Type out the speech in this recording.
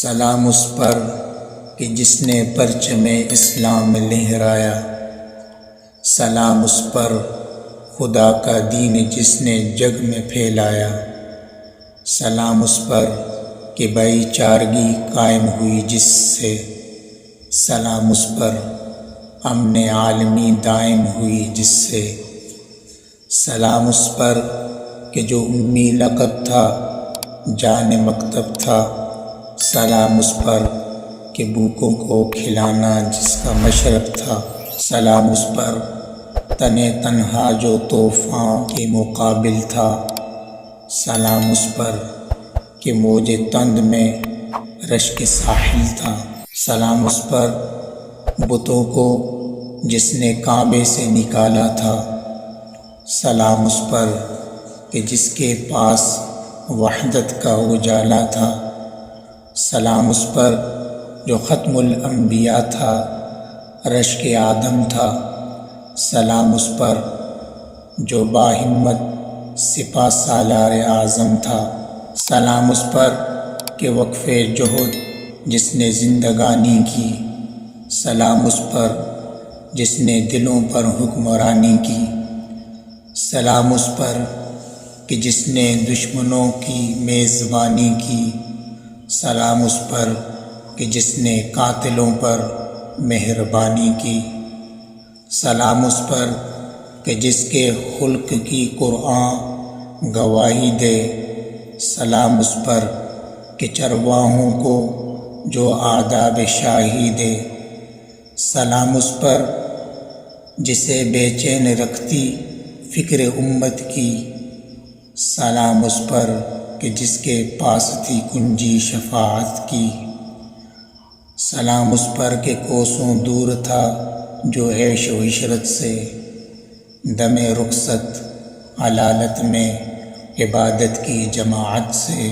سلام اس پر کہ جس نے پرچم اسلام لہرایا، سلام اس پر خدا کا دین جس نے جگ میں پھیلایا، سلام اس پر کہ بھائی چارگی قائم ہوئی جس سے، سلام اس پر امن عالمی دائم ہوئی جس سے، سلام اس پر کہ جو امی لقب تھا جان مکتب تھا، سلام اس پر کہ بھوکوں کو کھلانا جس کا مشرب تھا، سلام اس پر تنے تنہا جو طوفان کے مقابل تھا، سلام اس پر کہ موج تند میں رشک ساحل تھا، سلام اس پر بتوں کو جس نے کعبے سے نکالا تھا، سلام اس پر کہ جس کے پاس وحدت کا اجالا تھا، سلام اس پر جو ختم الانبیاء تھا رشک آدم تھا، سلام اس پر جو باہمت سپہ سالار اعظم تھا، سلام اس پر کہ وقف جہد جس نے زندگانی کی، سلام اس پر جس نے دلوں پر حکمرانی کی، سلام اس پر کہ جس نے دشمنوں کی میزبانی کی، سلام اس پر کہ جس نے قاتلوں پر مہربانی کی، سلام اس پر کہ جس کے خلق کی قرآن گواہی دے، سلام اس پر کہ چرواہوں کو جو آداب شاہی دے، سلام اس پر جسے بے چین رکھتی فکر امت کی، سلام اس پر کہ جس کے پاس تھی کنجی شفاعت کی، سلام اس پر کہ کوسوں دور تھا جو عیش و عشرت سے، دم رخصت علالت میں عبادت کی جماعت سے،